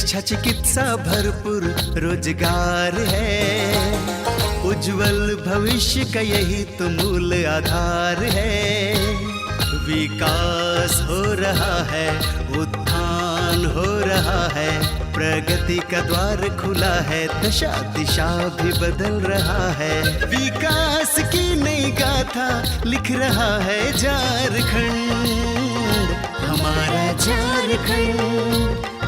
शिक्षा चिकित्सा भरपूर रोजगार है, उज्जवल भविष्य का यही तो मूल आधार है। विकास हो रहा है, उत्थान हो रहा है, प्रगति का द्वार खुला है, दशा दिशा भी बदल रहा है। विकास की नई गाथा लिख रहा है झारखंड, हमारा झारखंड,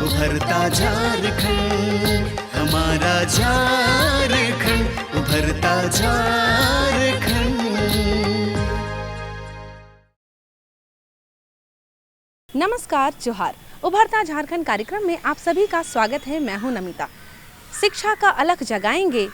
उभरता झारखंड, हमारा झारखंड, उभरता झारखंड। नमस्कार, जोहार। उभरता झारखंड कार्यक्रम में आप सभी का स्वागत है। मैं हूं नमिता। शिक्षा का अलख जगाएंगे,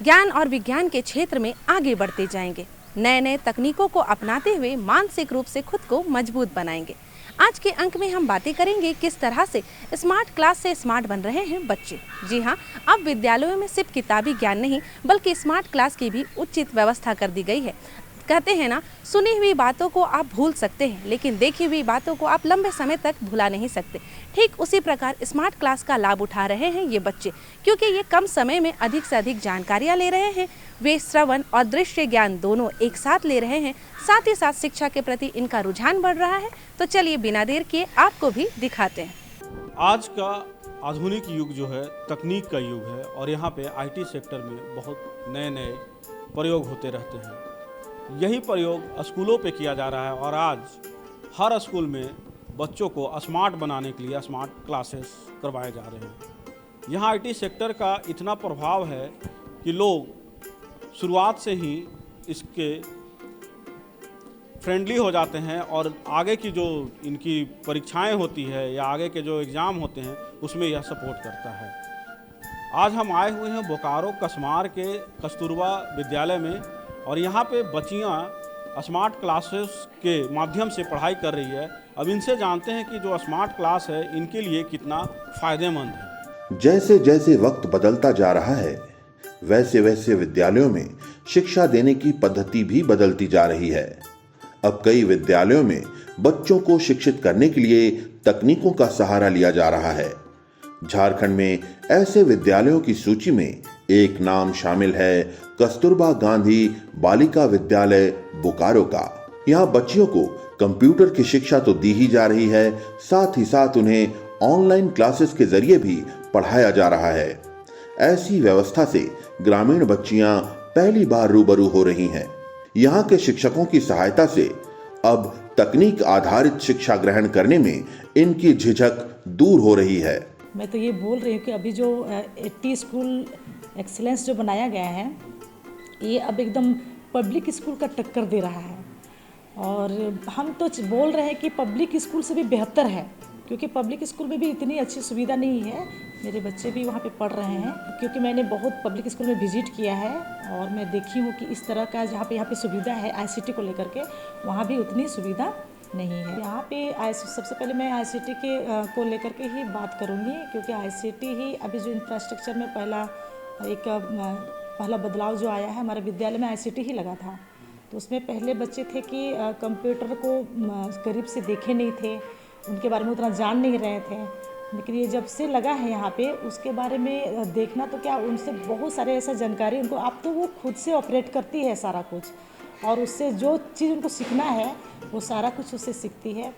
ज्ञान और विज्ञान के क्षेत्र में आगे बढ़ते जाएंगे, नए नए तकनीकों को अपनाते हुए मानसिक रूप से खुद को मजबूत बनाएंगे। आज के अंक में हम बातें करेंगे किस तरह से स्मार्ट क्लास से स्मार्ट बन रहे हैं बच्चे। जी हाँ, अब विद्यालयों में सिर्फ किताबी ज्ञान नहीं बल्कि स्मार्ट क्लास की भी उचित व्यवस्था कर दी गई है। कहते हैं ना, सुनी हुई बातों को आप भूल सकते हैं लेकिन देखी हुई बातों को आप लंबे समय तक भुला नहीं सकते। ठीक उसी प्रकार स्मार्ट क्लास का लाभ उठा रहे हैं ये बच्चे, क्योंकि ये कम समय में अधिक से अधिक जानकारियाँ ले रहे हैं। वे श्रवण और दृश्य ज्ञान दोनों एक साथ ले रहे हैं, साथ ही साथ शिक्षा के प्रति इनका रुझान बढ़ रहा है। तो चलिए बिना देर किए आपको भी दिखाते हैं। आज का आधुनिक युग जो है तकनीक का युग है और यहाँ पे आईटी सेक्टर में बहुत नए नए प्रयोग होते रहते हैं। यही प्रयोग स्कूलों पे किया जा रहा है और आज हर स्कूल में बच्चों को स्मार्ट बनाने के लिए स्मार्ट क्लासेस करवाए जा रहे हैं। यहाँ आईटी सेक्टर का इतना प्रभाव है कि लोग शुरुआत से ही इसके फ्रेंडली हो जाते हैं और आगे की जो इनकी परीक्षाएं होती है या आगे के जो एग्ज़ाम होते हैं उसमें यह सपोर्ट करता है। आज हम आए हुए हैं बोकारो कसमार के कस्तूरबा विद्यालय में और यहाँ पे बच्चियाँ स्मार्ट क्लासेस के माध्यम से पढ़ाई कर रही है। अब इनसे जानते हैं कि जो स्मार्ट क्लास है इनके लिए कितना फ़ायदेमंद है। जैसे जैसे वक्त बदलता जा रहा है वैसे वैसे विद्यालयों में शिक्षा देने की पद्धति भी बदलती जा रही है। अब कई विद्यालयों में बच्चों को शिक्षित करने के लिए तकनीकों का सहारा लिया जा रहा है। झारखंड में ऐसे विद्यालयों की सूची में एक नाम शामिल है कस्तूरबा गांधी बालिका विद्यालय बोकारो का। यहाँ बच्चियों को कंप्यूटर की शिक्षा तो दी ही जा रही है, साथ ही साथ उन्हें ऑनलाइन क्लासेस के जरिए भी पढ़ाया जा रहा है। ऐसी व्यवस्था से ग्रामीण बच्चियां पहली बार रूबरू हो रही हैं। यहाँ के शिक्षकों की सहायता से अब तकनीक आधारित शिक्षा ग्रहण करने में इनकी झिझक दूर हो रही है। मैं तो ये बोल रही हूँ कि अभी जो 80 स्कूल एक्सीलेंस जो बनाया गया है ये अब एकदम पब्लिक स्कूल का टक्कर दे रहा है और हम तो बोल रहे हैं कि पब्लिक स्कूल से भी बेहतर है, क्योंकि पब्लिक स्कूल में भी इतनी अच्छी सुविधा नहीं है। मेरे बच्चे भी वहाँ पे पढ़ रहे हैं, क्योंकि मैंने बहुत पब्लिक स्कूल में विजिट किया है और मैं देखी हूँ कि इस तरह का जहाँ पे सुविधा है आईसीटी को लेकर के, वहाँ भी उतनी सुविधा नहीं है। यहाँ पे सबसे पहले मैं आईसीटी के को लेकर के ही बात करूँगी, क्योंकि आईसीटी ही अभी जो इंफ्रास्ट्रक्चर में पहला बदलाव जो आया है, हमारे विद्यालय में आईसीटी ही लगा था। तो उसमें पहले बच्चे थे कि कंप्यूटर को करीब से देखे नहीं थे, उनके बारे में उतना जान नहीं रहे थे। लेकिन ये जब से लगा है यहाँ पे, उसके बारे में देखना तो क्या, उनसे बहुत सारे ऐसा जानकारी उनको, अब तो वो खुद से ऑपरेट करती है सारा कुछ, और उससे जो चीज़ उनको सीखना है वो सारा कुछ उससे सीखती है।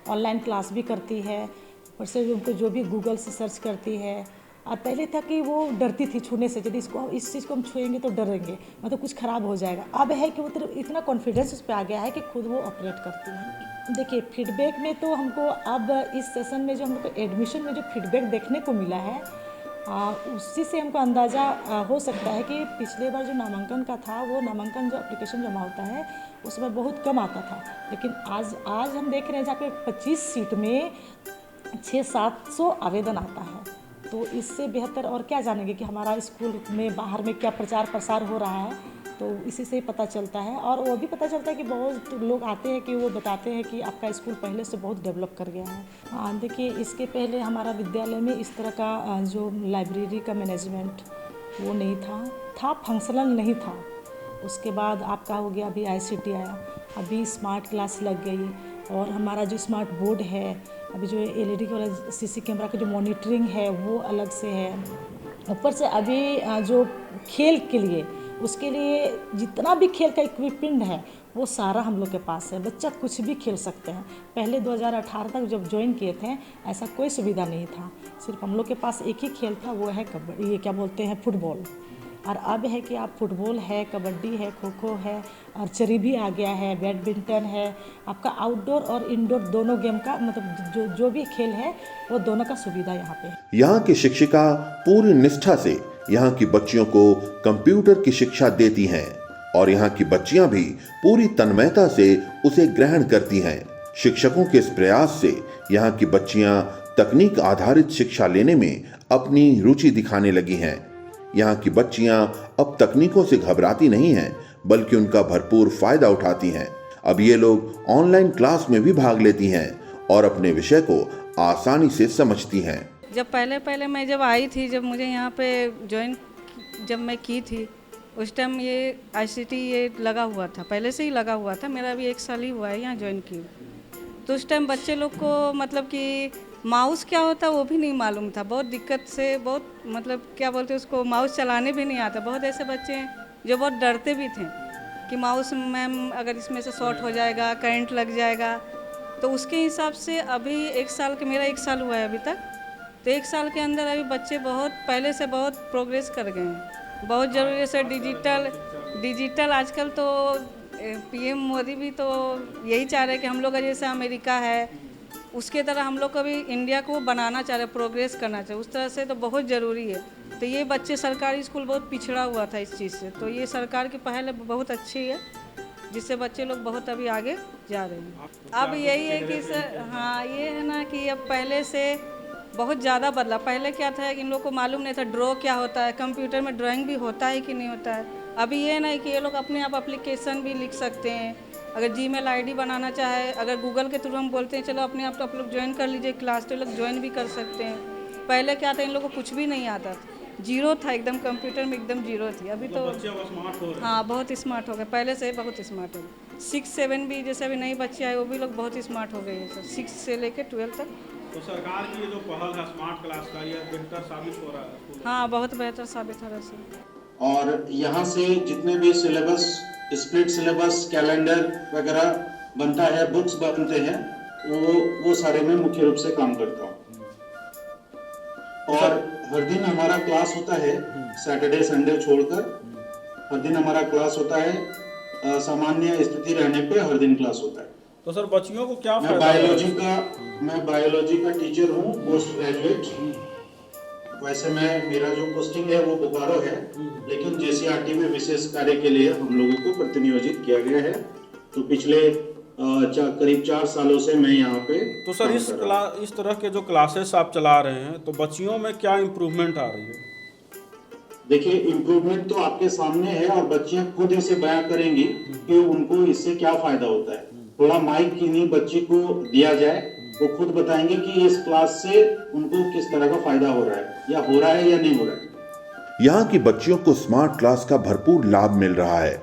ऑनलाइन क्लास भी करती है, और से उनको जो भी गूगल से सर्च करती है। और पहले था कि वो डरती थी छूने से, यदि इस चीज़ को हम छुएंगे तो डरेंगे, मतलब कुछ ख़राब हो जाएगा। अब है कि वो इतना कॉन्फिडेंस उस पर आ गया है कि खुद वो ऑपरेट करती है। देखिए, फीडबैक में तो हमको अब इस सेशन में जो हमको एडमिशन में जो फीडबैक देखने को मिला है, उसी से हमको अंदाज़ा हो सकता है कि पिछले बार जो नामांकन का था, वो नामांकन जो एप्लीकेशन जमा होता है उसमें बहुत कम आता था। लेकिन आज हम देख रहे हैं जहाँ पे 25 सीट में 600-700 आवेदन आता है। तो इससे बेहतर और क्या जानेंगे कि हमारा स्कूल में बाहर में क्या प्रचार प्रसार हो रहा है, तो इसी से ही पता चलता है। और वो भी पता चलता है कि बहुत लोग आते हैं कि वो बताते हैं कि आपका स्कूल पहले से बहुत डेवलप कर गया है। देखिए, इसके पहले हमारा विद्यालय में इस तरह का जो लाइब्रेरी का मैनेजमेंट वो नहीं था, फंक्शनल नहीं था। उसके बाद आपका हो गया, अभी आईसीटी आया, अभी स्मार्ट क्लास लग गई, और हमारा जो स्मार्ट बोर्ड है, अभी जो LED का वाला CC कैमरा का जो मॉनिटरिंग है वो अलग से है। ऊपर से अभी जो खेल के लिए, उसके लिए जितना भी खेल का इक्विपमेंट है वो सारा हम लोग के पास है। बच्चा कुछ भी खेल सकते हैं। पहले 2018 तक जब ज्वाइन किए थे ऐसा कोई सुविधा नहीं था। सिर्फ हम लोग के पास एक ही खेल था, वो है कबड्डी, ये क्या बोलते हैं, फुटबॉल। और अब है कि आप फुटबॉल है, कबड्डी है, खो खो है, आर्चरी भी आ गया है, बैडमिंटन है। आपका आउटडोर और इंडोर दोनों गेम का मतलब जो भी खेल है वो दोनों का सुविधा यहाँ पे है। यहाँ की शिक्षिका पूरी निष्ठा से यहाँ की बच्चियों को कंप्यूटर की शिक्षा देती हैं और यहाँ की बच्चियां भी पूरी तन्मयता से उसे ग्रहण करती हैं। शिक्षकों के इस प्रयास से यहाँ की बच्चियां तकनीक आधारित शिक्षा लेने में अपनी रुचि दिखाने लगी हैं। यहाँ की बच्चियां अब तकनीकों से घबराती नहीं हैं, बल्कि उनका भरपूर फायदा उठाती हैं। अब ये लोग ऑनलाइन क्लास में भी भाग लेती हैं और अपने विषय को आसानी से समझती हैं। जब पहले मैं जब आई थी, जब मुझे यहाँ पे ज्वाइन जब मैं की थी, उस टाइम ये ICT ये लगा हुआ था, पहले से ही लगा हुआ था। मेरा भी 1 साल ही हुआ है यहाँ ज्वाइन की। तो उस टाइम बच्चे लोग को मतलब कि माउस क्या होता है वो भी नहीं मालूम था। बहुत दिक्कत से, बहुत मतलब क्या बोलते हैं उसको, माउस चलाने भी नहीं आता। बहुत ऐसे बच्चे हैं जो बहुत डरते भी थे कि माउस मैम अगर इसमें से शॉर्ट हो जाएगा, करंट लग जाएगा। तो उसके हिसाब से अभी 1 साल के, मेरा 1 साल हुआ है अभी तक, तो 1 साल के अंदर अभी बच्चे बहुत पहले से बहुत प्रोग्रेस कर गए हैं। बहुत ज़रूरी है सर डिजिटल आजकल तो PM मोदी भी तो यही चाह रहे हैं कि हम लोग का जैसे अमेरिका है उसके तरह हम लोग को भी इंडिया को बनाना चाह रहे, प्रोग्रेस करना चाहे, उस तरह से तो बहुत ज़रूरी है। तो ये बच्चे, सरकारी स्कूल बहुत पिछड़ा हुआ था इस चीज़ से, तो ये सरकार की पहल बहुत अच्छी है जिससे बच्चे लोग बहुत अभी आगे जा रहे हैं। अब यही है कि सर, हाँ ये है ना कि अब पहले से बहुत ज़्यादा बदला। पहले क्या था कि इन लोग को मालूम नहीं था ड्रॉ क्या होता है, कंप्यूटर में ड्राइंग भी होता है कि नहीं होता है। अभी ये नहीं कि ये लोग अपने आप एप्लीकेशन भी लिख सकते हैं। अगर Gmail ID बनाना चाहे, अगर गूगल के थ्रू हम बोलते हैं चलो अपने आप तो आप लोग ज्वाइन कर लीजिए क्लास, तो लोग ज्वाइन भी कर सकते हैं। पहले क्या था, इन लोगों को कुछ भी नहीं आता था, जीरो था एकदम, कंप्यूटर में एकदम जीरो थी। अभी तो स्मार्ट हो रहे हैं। हाँ बहुत स्मार्ट हो गए, पहले से बहुत स्मार्ट हो गए। 6-7 भी जैसे अभी नए बच्चे आए वो भी लोग बहुत स्मार्ट हो गए हैं सर, 6 से लेकर 12 तक। तो सरकार की ये जो पहल है स्मार्ट क्लास का, ये बेहतर साबित हो रहा है। हाँ बहुत बेहतर साबित हो रहा है सर। और यहाँ से जितने भी सिलेबस, स्प्लिट सिलेबस, कैलेंडर वगैरह बनता है, बुक्स बनते हैं, वो सारे में मुख्य रूप से काम करता हूँ। और हर दिन हमारा क्लास होता है, सैटरडे संडे छोड़कर हर दिन हमारा क्लास होता है। सामान्य स्थिति रहने पे हर दिन क्लास होता है। तो सर बच्चियों को क्या मैं फायदा बायोलॉजी का टीचर हूँ, पोस्ट ग्रेजुएट। वैसे मेरा जो पोस्टिंग है वो बोकारो है, लेकिन JCRT में विशेष कार्य के लिए हम लोगों को प्रतिनियोजित किया गया है। तो पिछले करीब 4 सालों से मैं यहाँ पे। तो सर इस तरह के जो क्लासेस आप चला रहे हैं, तो बच्चियों में क्या इम्प्रूवमेंट आ रही है? देखिए, इम्प्रूवमेंट तो आपके सामने है और बच्चियां खुद इसे बयां करेंगी कि उनको इससे क्या फायदा होता है। थोड़ा माइक की नहीं बच्ची को दिया जाए, वो खुद बताएंगे कि इस क्लास से उनको किस तरह का फायदा हो रहा है या नहीं हो रहा है। यहाँ की बच्चियों को स्मार्ट क्लास का भरपूर लाभ मिल रहा है।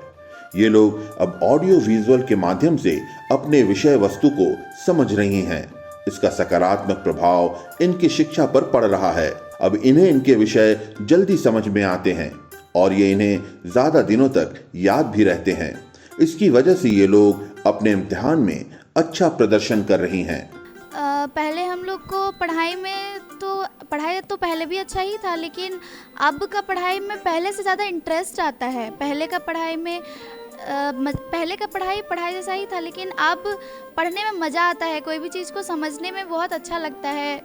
ये लोग अब ऑडियो विजुअल के माध्यम से अपने विषय वस्तु को समझ रही हैं। इसका सकारात्मक प्रभाव इनकी शिक्षा पर पड़ रहा है। अब इन्हें इनके विषय जल्दी समझ में आते हैं और ये इन्हें ज्यादा दिनों तक याद भी रहते हैं। इसकी वजह से ये लोग अपने इम्तिहान में अच्छा प्रदर्शन कर रही हैं। पहले हम लोग को पढ़ाई तो पहले भी अच्छा ही था, लेकिन अब का पढ़ाई में पहले से ज़्यादा इंटरेस्ट आता है। पहले का पढ़ाई जैसा ही था, लेकिन अब पढ़ने में मज़ा आता है। कोई भी चीज़ को समझने में बहुत अच्छा लगता है।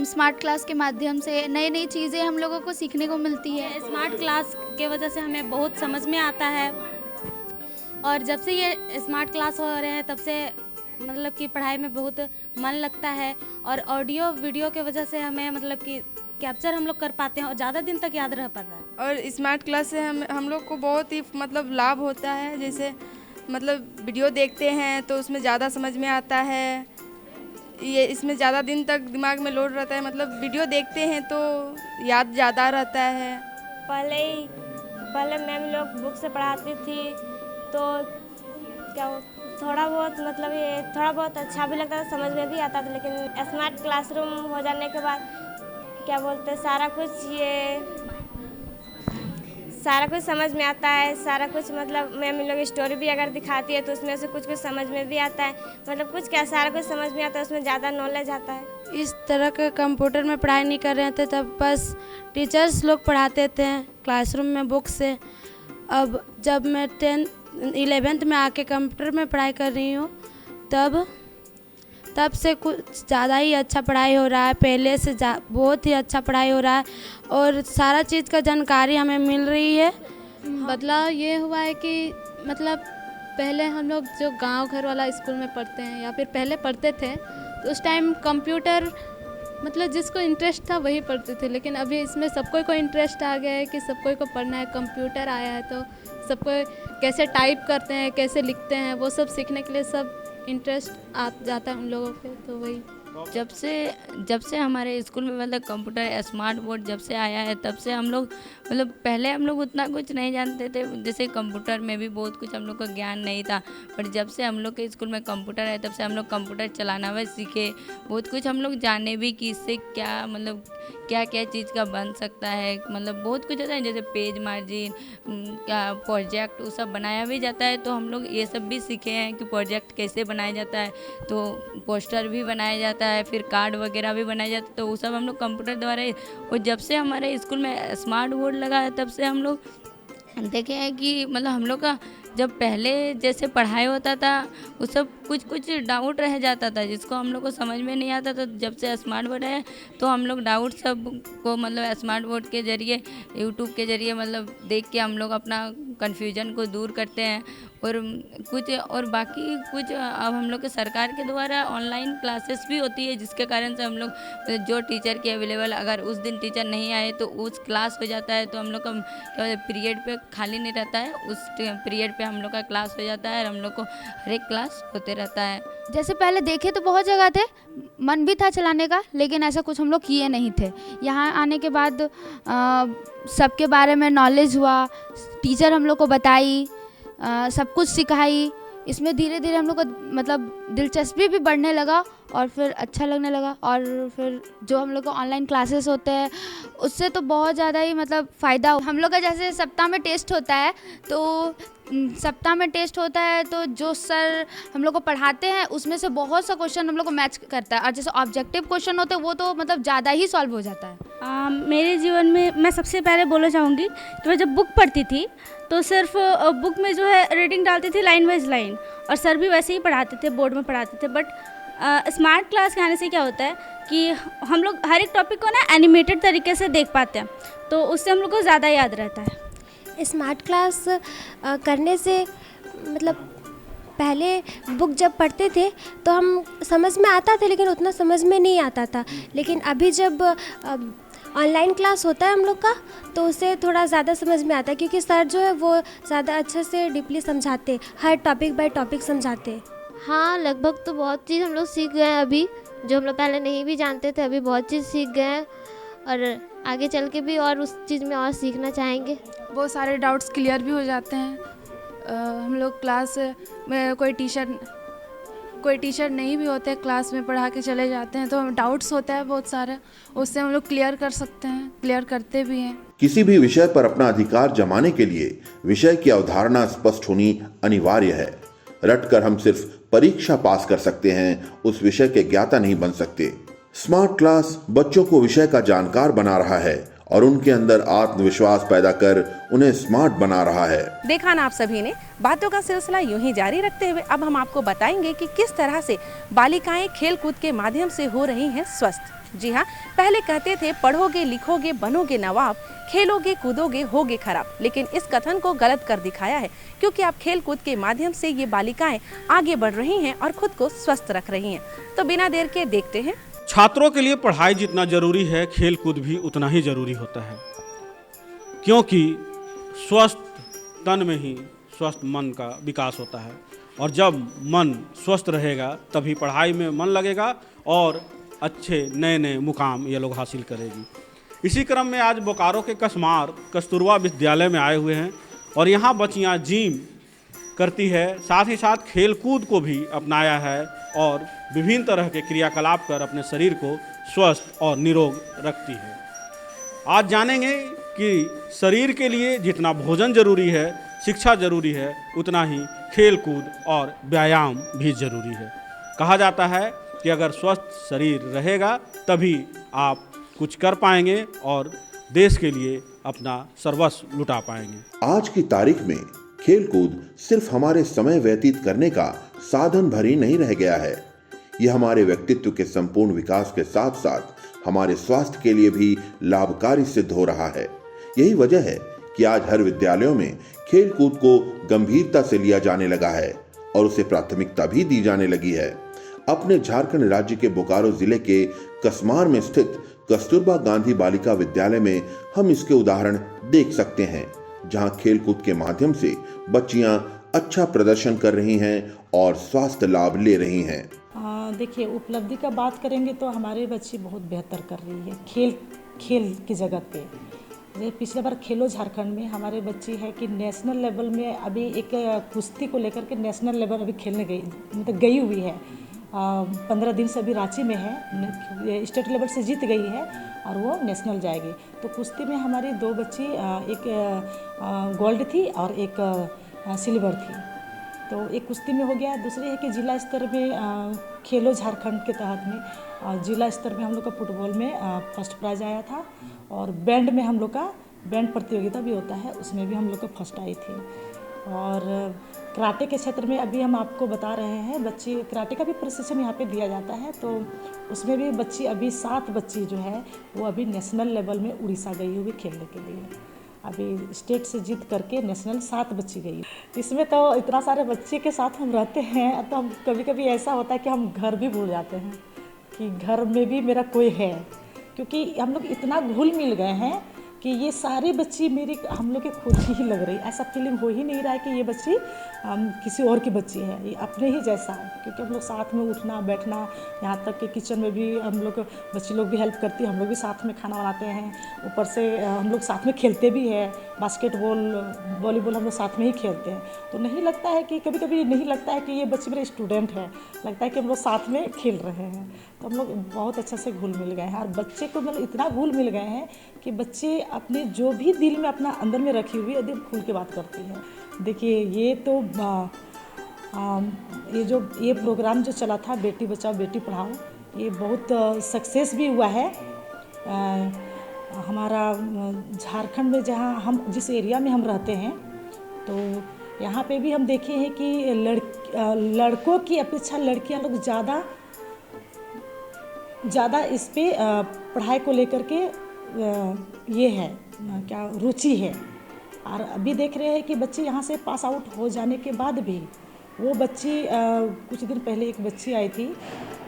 स्मार्ट क्लास के माध्यम से नई नई चीज़ें हम लोगों को सीखने को मिलती है। स्मार्ट क्लास के वजह से हमें बहुत समझ में आता है, और जब से ये स्मार्ट क्लास हो रहे हैं तब से मतलब कि पढ़ाई में बहुत मन लगता है। और ऑडियो वीडियो के वजह से हमें मतलब कि कैप्चर हम लोग कर पाते हैं और ज़्यादा दिन तक याद रह पाता है। और स्मार्ट क्लास से हम लोग को बहुत ही मतलब लाभ होता है। जैसे मतलब वीडियो देखते हैं तो उसमें ज़्यादा समझ में आता है, ये इसमें ज़्यादा दिन तक दिमाग में लोड रहता है। मतलब वीडियो देखते हैं तो याद ज़्यादा रहता है। पहले मैम लोग बुक से पढ़ाती थी, तो क्या थोड़ा बहुत मतलब ये थोड़ा बहुत अच्छा भी लगता था, समझ में भी आता था, लेकिन स्मार्ट क्लासरूम हो जाने के बाद क्या बोलते हैं सारा कुछ समझ में आता है, सारा कुछ मतलब मैम लोग स्टोरी भी अगर दिखाती है तो उसमें से कुछ कुछ समझ में भी आता है, मतलब कुछ क्या सारा कुछ समझ में आता है, उसमें ज़्यादा नॉलेज आता है। इस तरह के कंप्यूटर में पढ़ाई नहीं कर रहे थे तब बस टीचर्स लोग पढ़ाते थे क्लासरूम में बुक से। अब जब मैं 11th में आके कंप्यूटर में पढ़ाई कर रही हूँ तब से कुछ ज़्यादा ही अच्छा पढ़ाई हो रहा है, पहले से बहुत ही अच्छा पढ़ाई हो रहा है और सारा चीज़ का जानकारी हमें मिल रही है। बदलाव ये हुआ है कि मतलब पहले हम लोग जो गांव घर वाला स्कूल में पढ़ते हैं या फिर पहले पढ़ते थे तो उस टाइम कंप्यूटर मतलब जिसको इंटरेस्ट था वही पढ़ते थे, लेकिन अभी इसमें सबको को इंटरेस्ट आ गया है कि सबको को पढ़ना है, कंप्यूटर आया है तो सबको कैसे टाइप करते हैं, कैसे लिखते हैं, वो सब सीखने के लिए सब इंटरेस्ट आ जाता है उन लोगों पे। तो वही जब से हमारे स्कूल में मतलब कंप्यूटर स्मार्ट बोर्ड जब से आया है तब से हम लोग मतलब पहले हम लोग उतना कुछ नहीं जानते थे, जैसे कंप्यूटर में भी बहुत कुछ हम लोग का ज्ञान नहीं था, पर जब से हम लोग के स्कूल में कंप्यूटर है तब से हम लोग कंप्यूटर चलाना भी सीखे, बहुत कुछ हम लोग जाने भी कि इससे क्या मतलब क्या क्या चीज़ का बन सकता है, मतलब बहुत कुछ होता है जैसे पेज मार्जिन क्या प्रोजेक्ट वो सब बनाया भी जाता है, तो हम लोग ये सब भी सीखे हैं कि प्रोजेक्ट कैसे बनाया जाता है, तो पोस्टर भी बनाया जाता है, फिर कार्ड वगैरह भी बनाया जाता है, तो वो सब हम लोग कंप्यूटर द्वारा ही। और जब से हमारे स्कूल में स्मार्ट बोर्ड लगा है तब से हम लोग देखे हैं कि मतलब हम लोग का जब पहले जैसे पढ़ाई होता था वो सब कुछ डाउट रह जाता था जिसको हम लोग को समझ में नहीं आता था, जब से स्मार्ट बोर्ड है तो हम लोग डाउट सब को मतलब स्मार्ट बोर्ड के ज़रिए यूट्यूब के ज़रिए मतलब देख के हम लोग अपना कन्फ्यूजन को दूर करते हैं। और बाकी कुछ अब हम लोग के सरकार के द्वारा ऑनलाइन क्लासेस भी होती है, जिसके कारण से हम लोग जो टीचर के अवेलेबल अगर उस दिन टीचर नहीं आए तो उस क्लास हो जाता है, तो हम लोग का क्या पीरियड पे खाली नहीं रहता है, उस पीरियड पे हम लोग का क्लास हो जाता है और हम लोग को हर एक क्लास होते रहता है। जैसे पहले देखे तो बहुत जगह थे, मन भी था चलाने का, लेकिन ऐसा कुछ हम लोग किए नहीं थे। यहाँ आने के बाद सबके बारे में नॉलेज हुआ, टीचर हम लोग को बताई, सब कुछ सिखाई, इसमें धीरे धीरे हम लोग को मतलब दिलचस्पी भी बढ़ने लगा और फिर अच्छा लगने लगा। और फिर जो हम लोग को ऑनलाइन क्लासेस होते हैं उससे तो बहुत ज़्यादा ही मतलब फ़ायदा। हम लोग का जैसे सप्ताह में टेस्ट होता है तो जो सर हम लोग को पढ़ाते हैं उसमें से बहुत सा क्वेश्चन हम लोग को मैच करता है, और जैसे ऑब्जेक्टिव क्वेश्चन होते हैं वो तो मतलब ज़्यादा ही सॉल्व हो जाता है। मेरे जीवन में मैं सबसे पहले बोलना चाहूँगी कि मैं जब बुक पढ़ती थी तो सिर्फ बुक में जो है रीडिंग डालती थी लाइन बाइज लाइन, और सर भी वैसे ही पढ़ाते थे, बोर्ड में पढ़ाते थे। बट स्मार्ट क्लास के आने से क्या होता है कि हम लोग हर एक टॉपिक को ना एनिमेटेड तरीके से देख पाते हैं, तो उससे हम लोग को ज़्यादा याद रहता है। स्मार्ट क्लास करने से मतलब पहले बुक जब पढ़ते थे तो हम समझ में आता था, लेकिन उतना समझ में नहीं आता था, लेकिन अभी जब ऑनलाइन क्लास होता है हम लोग का तो उससे थोड़ा ज़्यादा समझ में आता है, क्योंकि सर जो है वो ज़्यादा अच्छे से डीपली समझाते, हर टॉपिक बाय टॉपिक समझाते। हाँ, लगभग तो बहुत चीज़ हम लोग सीख गए हैं अभी, जो हम लोग पहले नहीं भी जानते थे अभी बहुत चीज़ सीख गए हैं, और आगे चल के भी और उस चीज़ में और सीखना चाहेंगे। बहुत सारे डाउट्स क्लियर भी हो जाते हैं। हम लोग क्लास में कोई टीचर नहीं भी होते, क्लास में पढ़ा के चले जाते हैं, तो डाउट्स होता है बहुत सारे, उससे हम लोग क्लियर कर सकते हैं, क्लियर करते भी हैं। किसी भी विषय पर अपना अधिकार जमाने के लिए विषय की अवधारणा स्पष्ट होनी अनिवार्य है। रटकर हम सिर्फ परीक्षा पास कर सकते हैं, उस विषय के ज्ञाता नहीं बन सकते। स्मार्ट क्लास बच्चों को विषय का जानकार बना रहा है और उनके अंदर आत्मविश्वास पैदा कर उन्हें स्मार्ट बना रहा है। देखा ना आप सभी ने, बातों का सिलसिला यूं ही जारी रखते हुए अब हम आपको बताएंगे कि किस तरह से बालिकाएं खेल कूद के माध्यम से हो रही हैं स्वस्थ। जी हाँ, पहले कहते थे पढ़ोगे लिखोगे बनोगे नवाब, खेलोगे कूदोगे होगे खराब, लेकिन इस कथन को गलत कर दिखाया है, क्योंकि अब खेल कूद के माध्यम से ये बालिकाएं आगे बढ़ रही हैं और खुद को स्वस्थ रख रही हैं। तो बिना देर के देखते हैं। छात्रों के लिए पढ़ाई जितना जरूरी है, खेल कूद भी उतना ही जरूरी होता है, क्योंकि स्वस्थ तन में ही स्वस्थ मन का विकास होता है, और जब मन स्वस्थ रहेगा तभी पढ़ाई में मन लगेगा और अच्छे नए नए मुकाम ये लोग हासिल करेगी। इसी क्रम में आज बोकारो के कसमार कस्तूरबा विद्यालय में आए हुए हैं और यहाँ बच्चियाँ जिम करती है, साथ ही साथ खेलकूद को भी अपनाया है और विभिन्न तरह के क्रियाकलाप कर अपने शरीर को स्वस्थ और निरोग रखती है। आज जानेंगे कि शरीर के लिए जितना भोजन जरूरी है, शिक्षा जरूरी है, उतना ही खेलकूद और व्यायाम भी जरूरी है। कहा जाता है कि अगर स्वस्थ शरीर रहेगा तभी आप कुछ कर पाएंगे और देश के लिए अपना सर्वस्व लुटा पाएंगे। आज की तारीख में खेलकूद सिर्फ हमारे समय व्यतीत करने का साधन भर ही नहीं रह गया है। यह हमारे व्यक्तित्व के संपूर्ण विकास के साथ साथ हमारे स्वास्थ्य के लिए भी लाभकारी सिद्ध हो रहा है। यही वजह है कि आज हर विद्यालयों में खेलकूद को गंभीरता से लिया जाने लगा है और उसे प्राथमिकता भी दी जाने लगी है। अपने झारखंड राज्य के बोकारो जिले के कसमार में स्थित कस्तूरबा गांधी बालिका विद्यालय में हम इसके उदाहरण देख सकते हैं, जहां खेलकूद के माध्यम से बच्चियां अच्छा प्रदर्शन कर रही हैं और स्वास्थ्य लाभ ले रही हैं। देखिए, उपलब्धि का बात करेंगे तो हमारे बच्ची बहुत बेहतर कर रही है खेल की जगह पे। पिछले बार खेलो झारखंड में हमारे बच्ची है कि नेशनल लेवल में अभी एक कुश्ती को लेकर के नेशनल लेवल अभी खेलने गई, मतलब गई हुई है। 15 दिन से अभी रांची में है, स्टेट लेवल से जीत गई है और वो नेशनल जाएगी। तो कुश्ती में हमारी 2 बच्ची, एक गोल्ड थी और एक सिल्वर थी। तो एक कुश्ती में हो गया। दूसरी है कि जिला स्तर में खेलो झारखंड के तहत में जिला स्तर में हम लोग का फुटबॉल में फर्स्ट प्राइज आया था और बैंड में हम लोग का बैंड प्रतियोगिता भी होता है, उसमें भी हम लोग का फर्स्ट आई थी। और कराटे के क्षेत्र में अभी हम आपको बता रहे हैं, बच्ची कराटे का भी प्रशिक्षण यहाँ पे दिया जाता है। तो उसमें भी बच्ची अभी 7 बच्ची जो है वो अभी नेशनल लेवल में उड़ीसा गई हुई खेलने के लिए। अभी स्टेट से जीत करके नेशनल 7 बच्ची गई। इसमें तो इतना सारे बच्चे के साथ हम रहते हैं तो हम कभी कभी ऐसा होता है कि हम घर भी भूल जाते हैं कि घर में भी मेरा कोई है, क्योंकि हम लोग इतना घुल मिल गए हैं कि ये सारी बच्ची मेरी हम लोग के खुद ही लग रही। ऐसा फीलिंग हो ही नहीं रहा है कि ये बच्ची किसी और की बच्ची है, ये अपने ही जैसा है। क्योंकि हम लोग साथ में उठना बैठना, यहाँ तक कि किचन में भी हम लोग बच्ची लोग भी हेल्प करती है, हम लोग भी साथ में खाना बनाते हैं। ऊपर से हम लोग साथ में खेलते भी हैं, बास्केटबॉल वॉलीबॉल हम लोग साथ में ही खेलते हैं। तो नहीं लगता है कि कभी कभी नहीं लगता है कि ये बच्चे मेरे स्टूडेंट हैं, लगता है कि हम लोग साथ में खेल रहे हैं। तो हम लोग बहुत अच्छे से घुल मिल गए हैं और बच्चे को मतलब इतना घुल मिल गए हैं कि बच्चे अपने जो भी दिल में अपना अंदर में रखी हुई है दिल खुल के बात करती है। देखिए, ये तो ये प्रोग्राम जो चला था बेटी बचाओ बेटी पढ़ाओ, ये बहुत सक्सेस भी हुआ है। हमारा झारखंड में जहाँ हम जिस एरिया में हम रहते हैं तो यहाँ पे भी हम देखे हैं कि लड़कों की अपेक्षा लड़कियाँ लोग ज़्यादा इस पे पढ़ाई को लेकर के ये है क्या रुचि है। और अभी देख रहे हैं कि बच्चे यहाँ से पास आउट हो जाने के बाद भी वो बच्ची कुछ दिन पहले एक बच्ची आई थी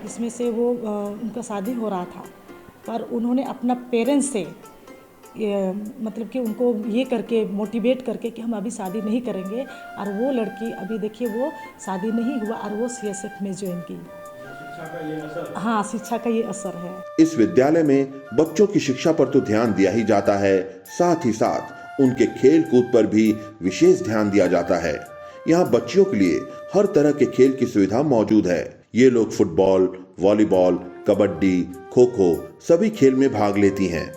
जिसमें से वो उनका शादी हो रहा था, पर उन्होंने अपना पेरेंट्स से मतलब कि उनको ये करके मोटिवेट करके कि हम अभी शादी नहीं करेंगे, और वो लड़की अभी देखिए वो शादी नहीं हुआ और वो CSF में ज्वाइन की। हाँ, शिक्षा का ये असर है। इस विद्यालय में बच्चों की शिक्षा पर तो ध्यान दिया ही जाता है, साथ ही साथ उनके खेल कूद पर भी विशेष ध्यान दिया जाता है। यहाँ बच्चियों के लिए हर तरह के खेल की सुविधा मौजूद है। ये लोग फुटबॉल, वॉलीबॉल, कबड्डी, खो खो सभी खेल में भाग लेती हैं।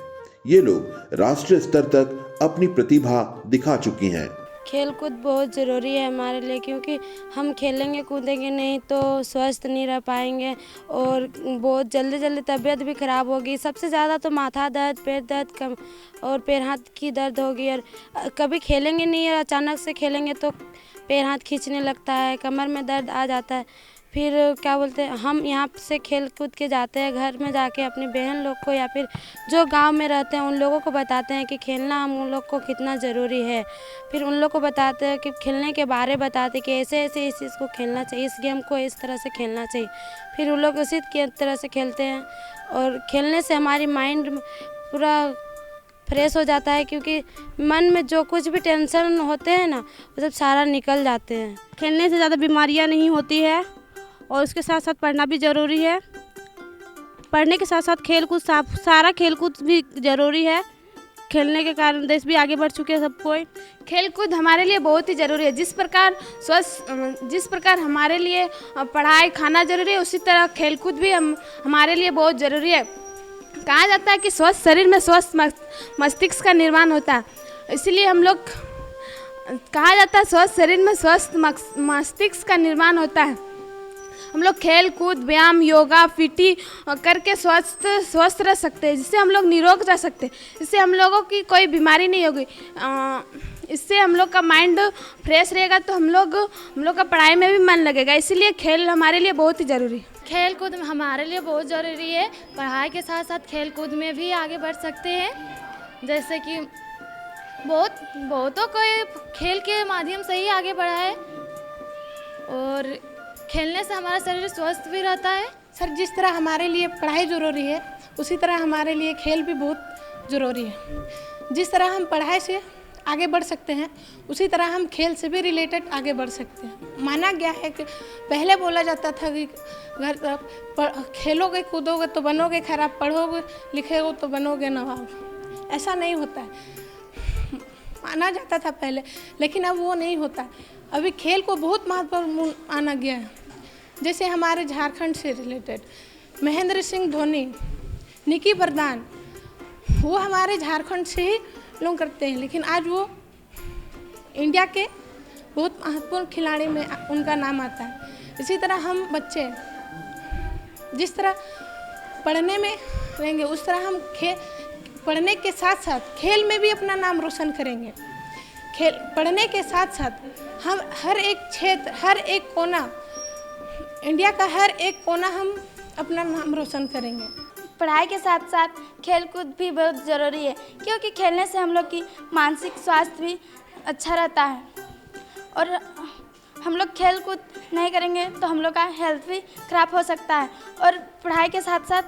ये लोग राष्ट्रीय स्तर तक अपनी प्रतिभा दिखा चुकी हैं। खेल कूद बहुत ज़रूरी है हमारे लिए, क्योंकि हम खेलेंगे कूदेंगे नहीं तो स्वस्थ नहीं रह पाएंगे और बहुत जल्दी तबीयत भी ख़राब होगी। सबसे ज़्यादा तो माथा दर्द, पेट दर्द और पैर हाथ की दर्द होगी। और कभी खेलेंगे नहीं और अचानक से खेलेंगे तो पैर हाथ खींचने लगता है, कमर में दर्द आ जाता है। फिर क्या बोलते हैं, हम यहाँ से खेल कूद के जाते हैं, घर में जाके अपनी बहन लोग को या फिर जो गांव में रहते हैं उन लोगों को बताते हैं कि खेलना हम उन लोग को कितना ज़रूरी है। फिर उन लोग को बताते हैं कि खेलने के बारे बताते कि ऐसे ऐसे इस चीज़ को खेलना चाहिए, इस गेम को इस तरह से खेलना चाहिए। फिर उन लोग उसी तरह से खेलते हैं और खेलने से हमारी माइंड पूरा फ्रेश हो जाता है, क्योंकि मन में जो कुछ भी टेंशन होते हैं ना वो सब सारा निकल जाते हैं। खेलने से ज़्यादा बीमारियाँ नहीं होती है और उसके साथ साथ पढ़ना भी ज़रूरी है। पढ़ने के साथ साथ खेल कूद सारा खेल कूद भी ज़रूरी है। खेलने के कारण देश भी आगे बढ़ चुके हैं सब कोई। खेल कूद हमारे लिए बहुत ही ज़रूरी है। जिस प्रकार हमारे लिए पढ़ाई खाना ज़रूरी है, उसी तरह खेल कूद भी हमारे लिए बहुत ज़रूरी है। कहा जाता है कि स्वस्थ शरीर में स्वस्थ मस्तिष्क का निर्माण होता है, इसलिए हम लोग कहा जाता है स्वस्थ शरीर में स्वस्थ मस्तिष्क का निर्माण होता है। हम लोग खेल कूद व्यायाम योगा पीटी करके स्वस्थ रह सकते हैं, जिससे हम लोग निरोग रह सकते हैं, इससे हम लोगों की कोई बीमारी नहीं होगी। इससे हम लोग का माइंड फ्रेश रहेगा, तो हम लोग का पढ़ाई में भी मन लगेगा। इसीलिए खेल हमारे लिए बहुत ही ज़रूरी है। खेल कूद हमारे लिए बहुत ज़रूरी है। पढ़ाई के साथ साथ खेल कूद में भी आगे बढ़ सकते हैं। जैसे कि बहुतों को खेल के माध्यम से ही आगे बढ़ा है, और खेलने से हमारा शरीर स्वस्थ भी रहता है। सर, जिस तरह हमारे लिए पढ़ाई ज़रूरी है, उसी तरह हमारे लिए खेल भी बहुत ज़रूरी है। जिस तरह हम पढ़ाई से आगे बढ़ सकते हैं, उसी तरह हम खेल से भी रिलेटेड आगे बढ़ सकते हैं। माना गया है कि पहले बोला जाता था कि खेलोगे कूदोगे तो बनोगे खराब, पढ़ोगे लिखोगे तो बनोगे नवाब। ऐसा नहीं होता है, माना जाता था पहले, लेकिन अब वो नहीं होता। अभी खेल को बहुत महत्वपूर्ण माना गया है। जैसे हमारे झारखंड से रिलेटेड महेंद्र सिंह धोनी, निकी प्रधान, वो हमारे झारखंड से ही लोग करते हैं, लेकिन आज वो इंडिया के बहुत महत्वपूर्ण खिलाड़ी में उनका नाम आता है। इसी तरह हम बच्चे जिस तरह पढ़ने में रहेंगे, उस तरह हम पढ़ने के साथ साथ खेल में भी अपना नाम रोशन करेंगे। पढ़ने के साथ साथ हम हर एक क्षेत्र, हर एक कोना, इंडिया का हर एक कोना हम अपना नाम रोशन करेंगे। पढ़ाई के साथ साथ खेल कूद भी बहुत ज़रूरी है, क्योंकि खेलने से हम लोग की मानसिक स्वास्थ्य भी अच्छा रहता है। और हम लोग खेल कूद नहीं करेंगे तो हम लोग का हेल्थ भी खराब हो सकता है। और पढ़ाई के साथ साथ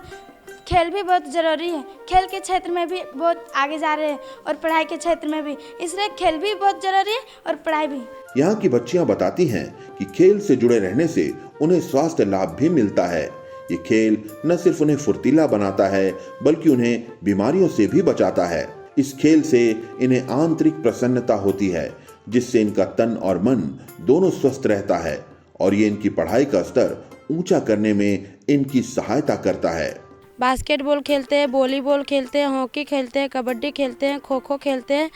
खेल भी बहुत ज़रूरी है। खेल के क्षेत्र में भी बहुत आगे जा रहे हैं, और पढ़ाई के क्षेत्र में भी, इसलिए खेल भी बहुत ज़रूरी है और पढ़ाई भी। यहाँ की बच्चियाँ बताती हैं कि खेल से जुड़े रहने से उन्हें स्वास्थ्य लाभ भी मिलता है। ये खेल न सिर्फ उन्हें फुर्तीला बनाता है, बल्कि उन्हें बीमारियों से भी बचाता है। इस खेल से इन्हें आंतरिक प्रसन्नता होती है, जिससे इनका तन और मन दोनों स्वस्थ रहता है, और ये इनकी पढ़ाई का स्तर ऊंचा करने में इनकी सहायता करता है। बास्केटबॉल खेलते हैं, वॉलीबॉल खेलते हैं, हॉकी खेलते हैं, कबड्डी खेलते हैं, खो खो खेलते हैं,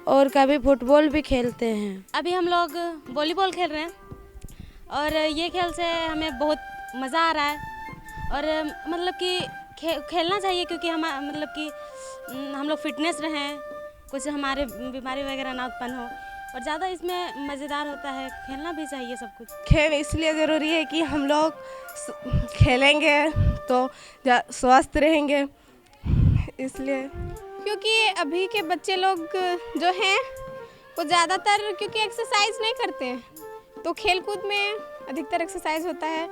और कभी फुटबॉल भी खेलते हैं। अभी हम लोग वॉलीबॉल खेल रहे हैं, और ये खेल से हमें बहुत मज़ा आ रहा है। और मतलब कि खेलना चाहिए, क्योंकि हम लोग फिटनेस रहें, कुछ हमारे बीमारी वगैरह ना उत्पन्न हो, और ज़्यादा इसमें मज़ेदार होता है। खेलना भी चाहिए सब कुछ। खेल इसलिए ज़रूरी है कि हम लोग खेलेंगे तो स्वस्थ रहेंगे, इसलिए। क्योंकि अभी के बच्चे लोग जो हैं वो ज़्यादातर क्योंकि एक्सरसाइज नहीं करते हैं, तो खेल कूद में अधिकतर एक्सरसाइज होता है,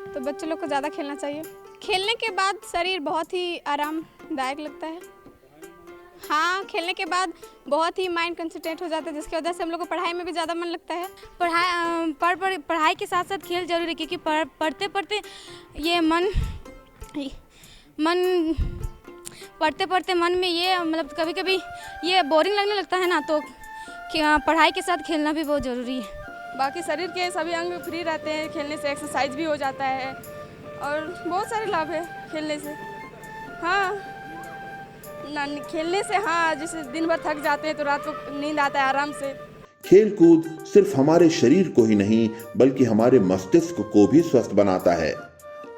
तो बच्चे लोग को ज़्यादा खेलना चाहिए। खेलने के बाद शरीर बहुत ही आरामदायक लगता है। हाँ, खेलने के बाद बहुत ही माइंड कंसंट्रेट हो जाता है, जिसकी वजह से हम लोग को पढ़ाई में भी ज़्यादा मन लगता है। पढ़ाई के साथ साथ खेल जरूरी है, क्योंकि पढ़ते पढ़ते मन में ये मतलब कभी कभी ये बोरिंग लगने लगता है ना, तो पढ़ाई के साथ खेलना भी बहुत ज़रूरी है। बाकी शरीर के सभी अंग फ्री रहते हैं, खेलने से एक्सरसाइज भी हो जाता है, और बहुत सारे लाभ है खेलने से। हाँ, खेलने से हाँ, जैसे दिन भर थक जाते हैं तो रात को नींद आता है आराम से। खेल कूद सिर्फ हमारे शरीर को ही नहीं, बल्कि हमारे मस्तिष्क को भी स्वस्थ बनाता है।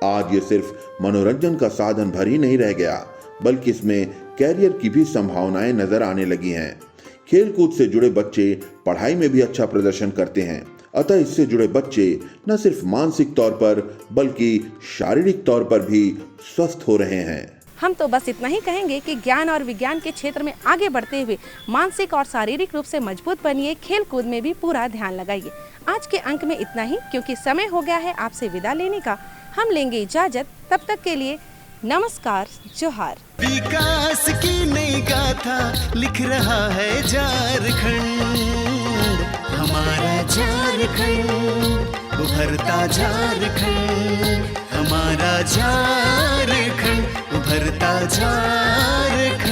आज ये सिर्फ मनोरंजन का साधन भर ही नहीं रह गया, बल्कि इसमें कैरियर की भी संभावनाएं नजर आने लगी हैं। खेल कूद से जुड़े बच्चे पढ़ाई में भी अच्छा प्रदर्शन करते हैं, अतः इससे जुड़े बच्चे न सिर्फ मानसिक तौर पर बल्कि शारीरिक तौर पर भी स्वस्थ हो रहे हैं। हम तो बस इतना ही कहेंगे कि ज्ञान और विज्ञान के क्षेत्र में आगे बढ़ते हुए मानसिक और शारीरिक रूप से मजबूत बनिए, खेल कूद में भी पूरा ध्यान लगाइए। आज के अंक में इतना ही, क्योंकि समय हो गया है आपसे विदा लेने का। हम लेंगे इजाजत, तब तक के लिए नमस्कार, जोहार। विकास की नई गाथा लिख रहा है झारखंड, हमारा झारखंड, उभरता झारखंड, हमारा झारखंड, उभरता झारखंड।